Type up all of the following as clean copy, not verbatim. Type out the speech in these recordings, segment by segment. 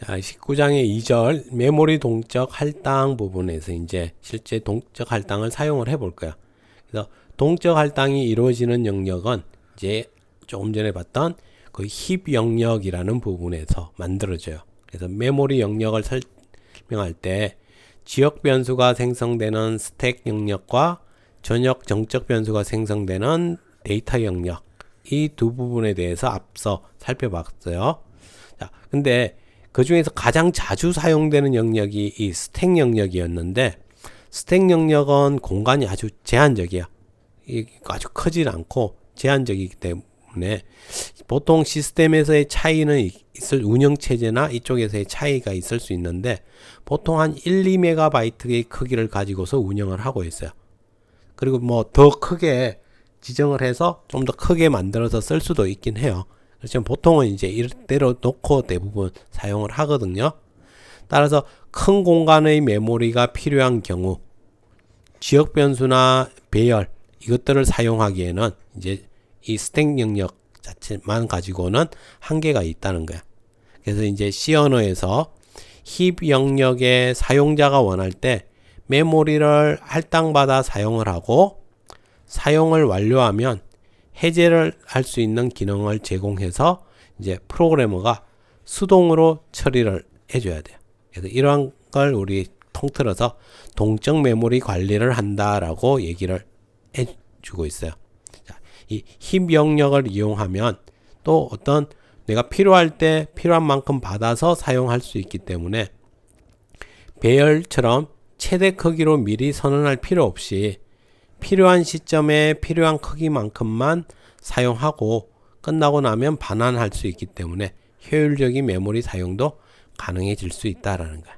자, 19장의 2절 메모리 동적 할당 부분에서 이제 실제 동적 할당을 사용을 해볼 거야. 그래서 동적 할당이 이루어지는 영역은 이제 조금 전에 봤던 그 힙 영역이라는 부분에서 만들어져요. 그래서 메모리 영역을 설명할 때 지역 변수가 생성되는 스택 영역과 전역 정적 변수가 생성되는 데이터 영역, 이 두 부분에 대해서 앞서 살펴봤어요. 자, 근데 그 중에서 가장 자주 사용되는 영역이 이 스택 영역이었는데, 스택 영역은 공간이 아주 제한적이야. 아주 크질 않고 제한적이기 때문에 보통 시스템에서의 차이는 있을, 운영체제나 이쪽에서의 차이가 있을 수 있는데 보통 한 1, 2MB의 크기를 가지고서 운영을 하고 있어요. 그리고 뭐 더 크게 지정을 해서 좀 더 크게 만들어서 쓸 수도 있긴 해요. 그렇지만 보통은 이제 이대로 놓고 대부분 사용을 하거든요. 따라서 큰 공간의 메모리가 필요한 경우 지역 변수나 배열 이것들을 사용하기에는 이제 이 스택 영역 자체만 가지고는 한계가 있다는 거야. 그래서 이제 C 언어에서 힙 영역의 사용자가 원할 때 메모리를 할당받아 사용을 하고 사용을 완료하면 해제를 할 수 있는 기능을 제공해서 이제 프로그래머가 수동으로 처리를 해줘야 돼요. 그래서 이러한 걸 우리 통틀어서 동적 메모리 관리를 한다라고 얘기를 해주고 있어요. 자, 이 힙 영역을 이용하면 또 어떤 내가 필요할 때 필요한 만큼 받아서 사용할 수 있기 때문에 배열처럼 최대 크기로 미리 선언할 필요 없이 필요한 시점에 필요한 크기만큼만 사용하고 끝나고 나면 반환할 수 있기 때문에 효율적인 메모리 사용도 가능해질 수 있다라는 거야.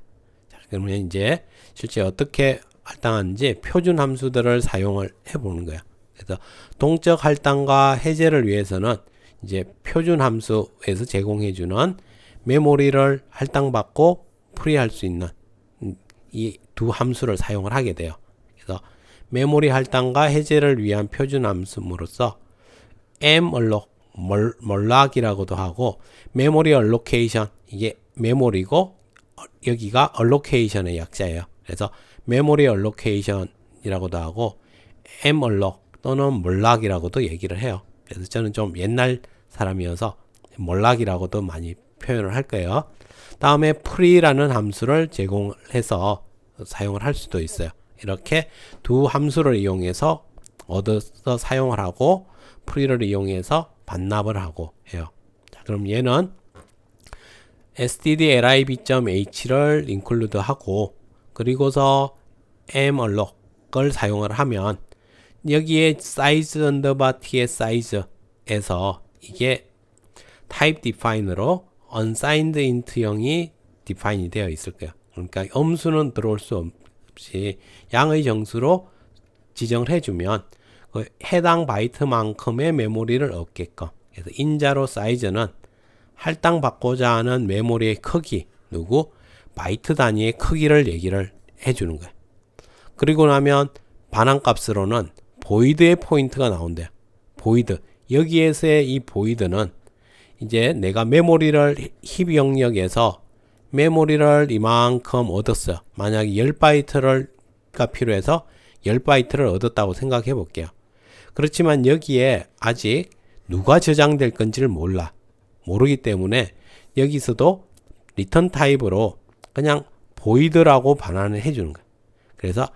자, 그러면 이제 실제 어떻게 할당하는지 표준 함수들을 사용을 해보는 거야. 그래서 동적 할당과 해제를 위해서는 이제 표준 함수에서 제공해주는 메모리를 할당받고 프리할 수 있는 이 두 함수를 사용을 하게 돼요. 그래서 메모리 할당과 해제를 위한 표준 함수로서 malloc, 몰락이라고도 하고 메모리 allocation, 이게 메모리고 여기가 allocation의 약자예요. 그래서 메모리 allocation이라고도 하고 malloc 또는 몰락이라고도 얘기를 해요. 그래서 저는 좀 옛날 사람이어서 몰락이라고도 많이 표현을 할 거예요. 다음에 free라는 함수를 제공해서 사용을 할 수도 있어요. 이렇게 두 함수를 이용해서 얻어서 사용을 하고 free를 이용해서 반납을 하고 해요. 자, 그럼 얘는 stdlib.h를 include 하고 그리고서 malloc,을 사용을 하면 여기에 size underbar t의 size에서 이게 type define으로 unsigned int형이 define이 되어 있을 거예요. 그러니까 음수는 들어올 수 없이 양의 정수로 지정을 해주면 그 해당 바이트만큼의 메모리를 얻게끔. 그래서 인자로 사이즈는 할당받고자 하는 메모리의 크기, 바이트 단위의 크기를 얘기를 해주는 거예요. 그리고 나면 반환값으로는 보이드의 포인트가 나온대요. 보이드. 여기에서의 이 보이드는 이제 내가 메모리를 힙 영역에서 메모리를 이만큼 얻었어요. 만약에 10바이트가 필요해서 10바이트를 얻었다고 생각해 볼게요. 그렇지만 여기에 아직 누가 저장될 건지를 모르기 때문에 여기서도 리턴 타입으로 그냥 보이드라고 반환을 해주는 거예요. 그래서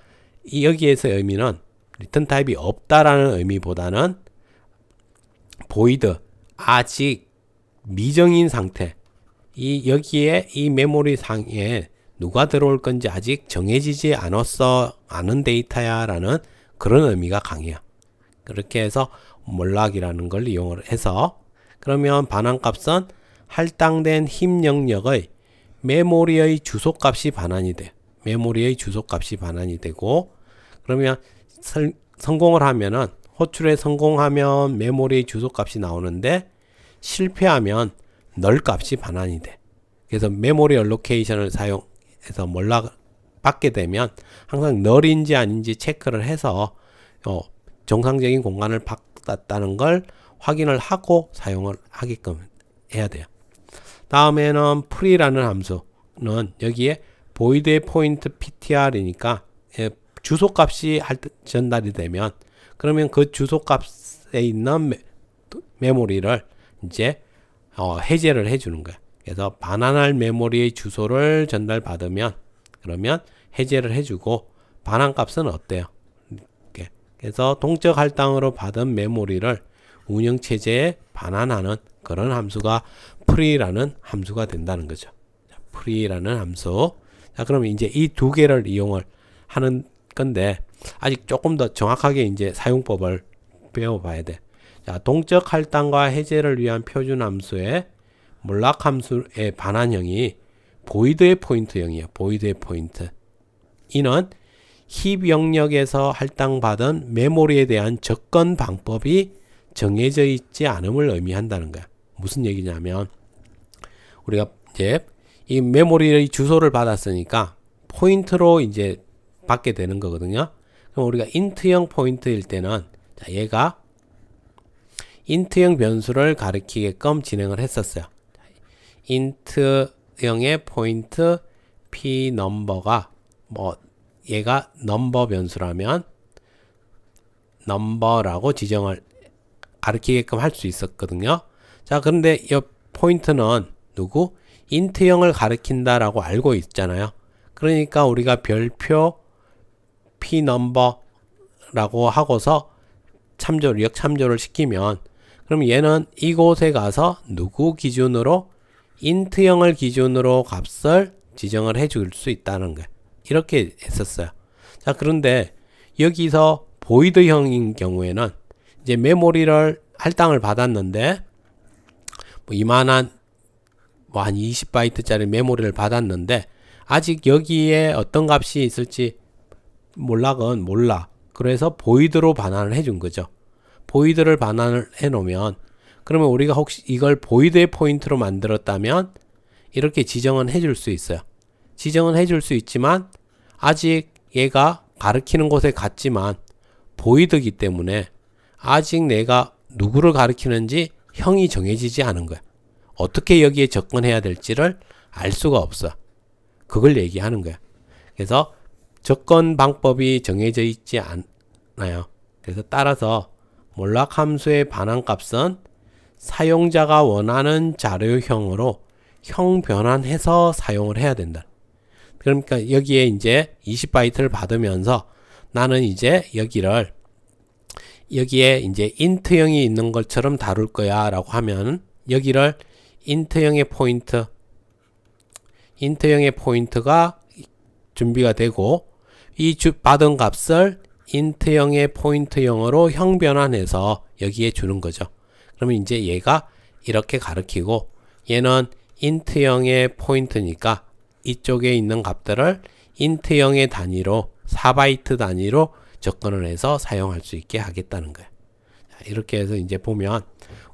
여기에서 의미는 리턴 타입이 없다라는 의미보다는 보이드, 아직 미정인 상태, 여기에 이 메모리 상에 누가 들어올 건지 아직 정해지지 않은 데이터야 라는 그런 의미가 강해요. 그렇게 해서 몰락이라는 걸 이용을 해서 그러면 반환값은 할당된 힙 영역의 메모리의 주소값이 반환이 돼요. 메모리의 주소값이 반환이 되고 그러면 성공을 하면은 호출에 성공하면 메모리의 주소값이 나오는데 실패하면 널 값이 반환이 돼. 그래서 메모리 얼로케이션을 사용해서 몰락을 받게 되면 항상 널인지 아닌지 체크를 해서 정상적인 공간을 받았다는 걸 확인을 하고 사용을 하게끔 해야 돼요. 다음에는 pre라는 함수는 여기에 void의 포인트 ptr이니까 주소값이 전달이 되면 그러면 그 주소값에 있는 메모리를 이제 해제를 해주는 거야. 그래서 반환할 메모리의 주소를 전달받으면 그러면 해제를 해주고 반환값은 어때요? 이렇게. 그래서 동적 할당으로 받은 메모리를 운영체제에 반환하는 그런 함수가 pre라는 함수가 된다는 거죠. pre라는 함수. 자, 그러면 이제 이 두 개를 이용을 하는 건데 아직 조금 더 정확하게 이제 사용법을 배워봐야 돼. 자, 동적 할당과 해제를 위한 표준 함수의 몰락 함수의 반환형이 void의 포인트형이에요. void의 포인트. 이는 힙 영역에서 할당받은 메모리에 대한 접근 방법이 정해져 있지 않음을 의미한다는 거야. 무슨 얘기냐면 우리가 이제 이 메모리의 주소를 받았으니까 포인트로 이제 받게 되는 거거든요. 그럼 우리가 int형 포인트일 때는 자, 얘가 int형 변수를 가리키게끔 진행을 했었어요. int형의 포인트 p 넘버가 뭐 얘가 넘버 변수라면 넘버라고 지정을 가리키게끔 할 수 있었거든요. 자, 그런데 이 포인트는 누구? int형을 가리킨다라고 알고 있잖아요. 그러니까 우리가 별표 p 넘버라고 하고서 역참조를 시키면 그럼 얘는 이곳에 가서 누구 기준으로 int형을 기준으로 값을 지정을 해줄 수 있다는 거예요. 이렇게 했었어요. 자, 그런데 여기서 void형인 경우에는 이제 메모리를 할당을 받았는데 뭐 이만한 뭐 한 20바이트짜리 메모리를 받았는데 아직 여기에 어떤 값이 있을지 몰라. 그래서 void로 반환을 해준 거죠. void를 반환을 해 놓으면 그러면 우리가 혹시 이걸 void의 포인트로 만들었다면 이렇게 지정은 해줄 수 있어요. 지정은 해줄 수 있지만 아직 얘가 가리키는 곳에 갔지만 void이기 때문에 아직 내가 누구를 가리키는지 형이 정해지지 않은 거야. 어떻게 여기에 접근해야 될지를 알 수가 없어. 그걸 얘기하는 거야. 그래서 접근 방법이 정해져 있지 않아요. 그래서 따라서 몰락 함수의 반환값은 사용자가 원하는 자료형으로 형 변환해서 사용을 해야 된다. 그러니까 여기에 이제 20바이트를 받으면서 나는 이제 여기에 이제 int형이 있는 것처럼 다룰 거야 라고 하면 여기를 int형의 포인트가 준비가 되고 이 받은 값을 int형의 포인트형으로 형 변환해서 여기에 주는 거죠. 그러면 이제 얘가 이렇게 가리키고 얘는 int형의 포인트니까 이쪽에 있는 값들을 int형의 단위로 4바이트 단위로 접근을 해서 사용할 수 있게 하겠다는 거예요. 이렇게 해서 이제 보면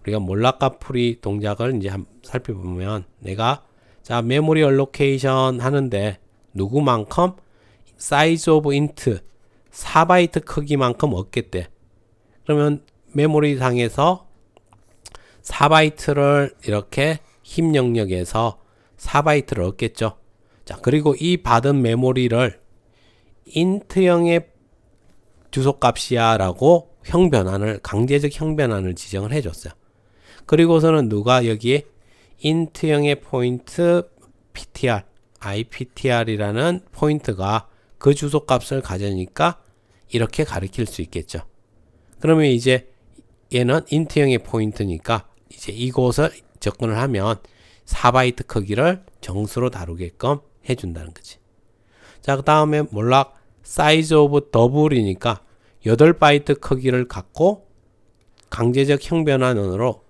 우리가 몰락과 풀이 동작을 이제 한번 살펴보면 내가 자 메모리 얼로케이션 하는데 누구만큼 size of int 4바이트 크기만큼 얻겠대. 그러면 메모리 상에서 4바이트를 이렇게 힙 영역에서 4바이트를 얻겠죠. 자, 그리고 이 받은 메모리를 int형의 주소값이야 라고 강제적 형 변환을 지정을 해줬어요. 그리고서는 누가 여기에 int형의 포인트 ptr, iptr이라는 포인트가 그 주소값을 가져니까 이렇게 가리킬 수 있겠죠. 그러면 이제 얘는 int형의 포인트니까 이제 이곳을 접근을 하면 4바이트 크기를 정수로 다루게끔 해준다는 거지. 자, 그 다음에 몰락 size of double이니까 8바이트 크기를 갖고 강제적 형 변환으로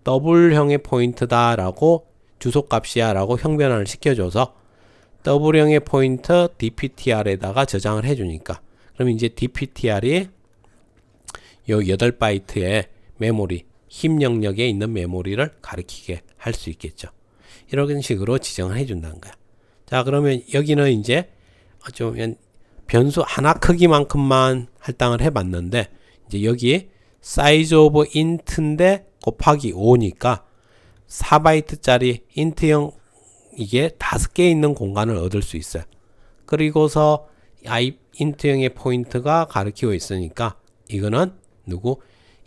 더블형의 포인트다 라고 주소값이야 라고 형 변환을 시켜줘서 더블형의 포인트 dptr에다가 저장을 해주니까 그럼 이제 dptr이 요 8바이트의 메모리 힙 영역에 있는 메모리를 가리키게 할 수 있겠죠. 이런 식으로 지정을 해준다는 거야. 자, 그러면 여기는 이제 좀 변수 하나 크기만큼만 할당을 해봤는데 이제 여기 size of int인데 곱하기 5니까 4바이트짜리 인트형 이게 5개 있는 공간을 얻을 수 있어요. 그리고서 인트형의 포인트가 가리키고 있으니까 이거는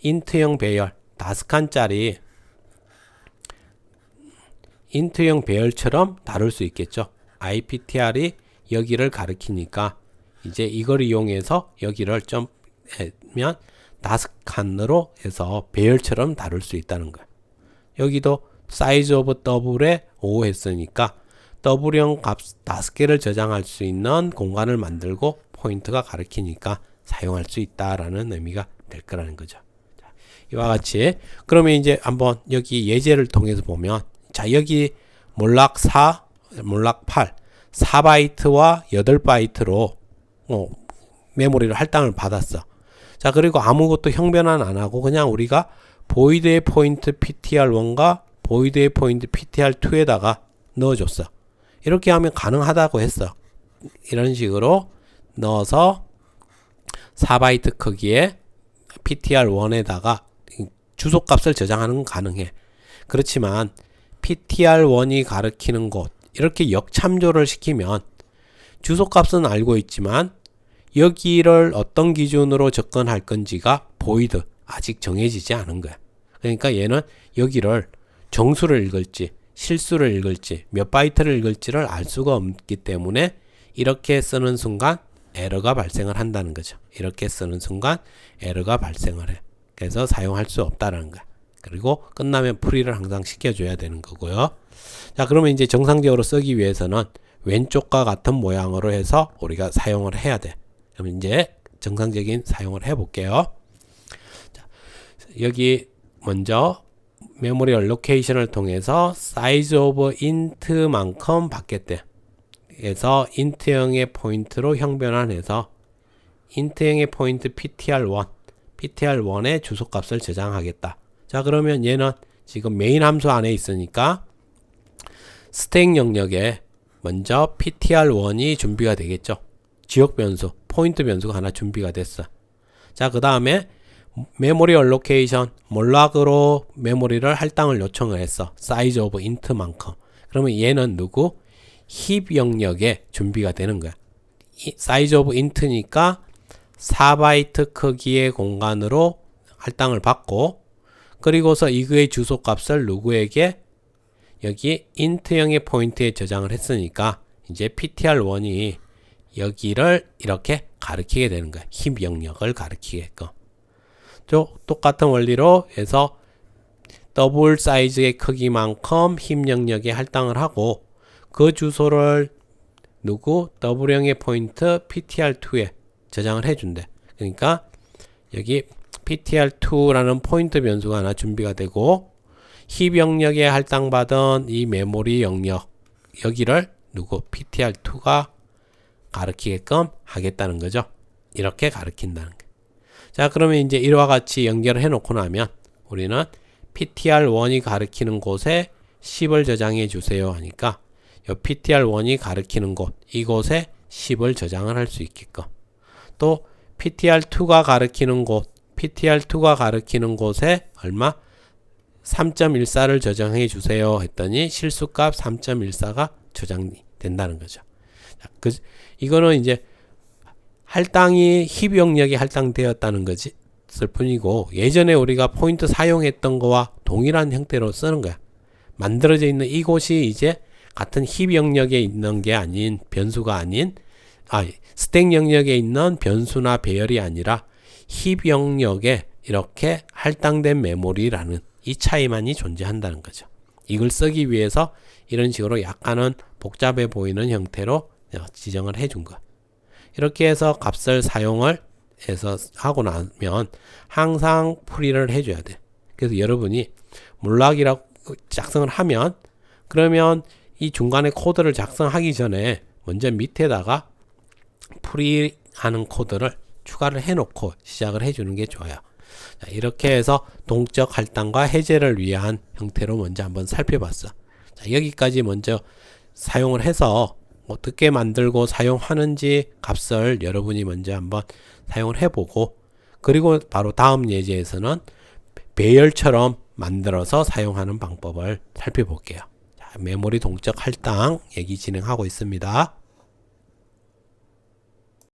인트형 배열 5칸짜리 인트형 배열처럼 다룰 수 있겠죠. IPTR이 여기를 가리키니까 이제 이걸 이용해서 여기를 좀 하면 5칸으로 해서 배열처럼 다룰 수 있다는 거예요. 여기도 사이즈 오브 더블에 5 했으니까 더블형 값 5개를 저장할 수 있는 공간을 만들고 포인트가 가리키니까 사용할 수 있다라는 의미가 될 거라는 거죠. 자, 이와 같이 그러면 이제 한번 여기 예제를 통해서 보면 자 여기 몰락 4, 몰락 8 4바이트와 8바이트로 메모리를 할당을 받았어. 자 그리고 아무것도 형변환 안 하고 그냥 우리가 보이드의 포인트 PTR1과 보이드의 포인트 PTR2에다가 넣어줬어. 이렇게 하면 가능하다고 했어. 이런 식으로 넣어서 4바이트 크기의 PTR1에다가 주소값을 저장하는 건 가능해. 그렇지만 PTR1이 가리키는 곳 이렇게 역참조를 시키면 주소값은 알고 있지만 여기를 어떤 기준으로 접근할 건지가 보이드 아직 정해지지 않은 거야. 그러니까 얘는 여기를 정수를 읽을지 실수를 읽을지 몇 바이트를 읽을지를 알 수가 없기 때문에 이렇게 쓰는 순간 에러가 발생을 한다는 거죠. 이렇게 쓰는 순간 에러가 발생을 해. 그래서 사용할 수 없다는 거야. 그리고 끝나면 프리를 항상 시켜줘야 되는 거고요. 자 그러면 이제 정상적으로 쓰기 위해서는 왼쪽과 같은 모양으로 해서 우리가 사용을 해야 돼. 그럼 이제 정상적인 사용을 해 볼게요. 자, 여기 먼저 메모리 얼로케이션을 통해서 사이즈 오브 인트만큼 받겠대. 그래서 인트형의 포인트로 형변환해서 인트형의 포인트 PTR1의 주소값을 저장하겠다. 자 그러면 얘는 지금 메인 함수 안에 있으니까 스택 영역에 먼저 PTR1이 준비가 되겠죠. 지역 변수, 포인트 변수가 하나 준비가 됐어. 자 그 다음에 메모리 얼로케이션 몰락으로 메모리를 할당을 요청을 했어. 사이즈 오브 인트만큼. 그러면 얘는 힙 영역에 준비가 되는 거야. 사이즈 오브 인트니까 4바이트 크기의 공간으로 할당을 받고 그리고서 이거의 주소값을 누구에게 여기 인트형의 포인트에 저장을 했으니까 이제 PTR1이 여기를 이렇게 가리키게 되는 거야. 힙 영역을 가리키게끔. 또 똑같은 원리로 해서 더블 사이즈의 크기만큼 힙 영역에 할당을 하고 그 주소를 더블형의 포인트 PTR2에 저장을 해준대. 그러니까 여기 PTR2라는 포인트 변수가 하나 준비가 되고 힙 영역에 할당받은 이 메모리 영역 여기를 PTR2가 가리키게끔 하겠다는 거죠. 이렇게 가리킨다는 거예요. 자 그러면 이제 이와 같이 연결을 해 놓고 나면 우리는 PTR1이 가리키는 곳에 10을 저장해 주세요 하니까 이 PTR1이 가리키는 곳 이곳에 10을 저장을 할 수 있게끔 또 PTR2가 가리키는 곳에 얼마? 3.14를 저장해 주세요 했더니 실수값 3.14가 저장된다는 거죠. 자, 이거는 이제 할당이 힙 영역에 할당되었다는 것일 뿐이고 예전에 우리가 포인트 사용했던 거와 동일한 형태로 쓰는 거야. 만들어져 있는 이곳이 이제 같은 힙 영역에 있는 게 아닌 변수가 아닌 스택 영역에 있는 변수나 배열이 아니라 힙 영역에 이렇게 할당된 메모리라는 이 차이만이 존재한다는 거죠. 이걸 쓰기 위해서 이런 식으로 약간은 복잡해 보이는 형태로 지정을 해준 거. 이렇게 해서 값을 사용을 해서 하고 나면 항상 풀이를 해줘야 돼. 그래서 여러분이 몰락이라고 작성을 하면 그러면 이 중간에 코드를 작성하기 전에 먼저 밑에다가 풀이하는 코드를 추가를 해놓고 시작을 해주는 게 좋아요. 자, 이렇게 해서 동적 할당과 해제를 위한 형태로 먼저 한번 살펴봤어. 자, 여기까지 먼저 사용을 해서 어떻게 만들고 사용하는지 값을 여러분이 먼저 한번 사용을 해보고 그리고 바로 다음 예제에서는 배열처럼 만들어서 사용하는 방법을 살펴볼게요. 자, 메모리 동적 할당 얘기 진행하고 있습니다.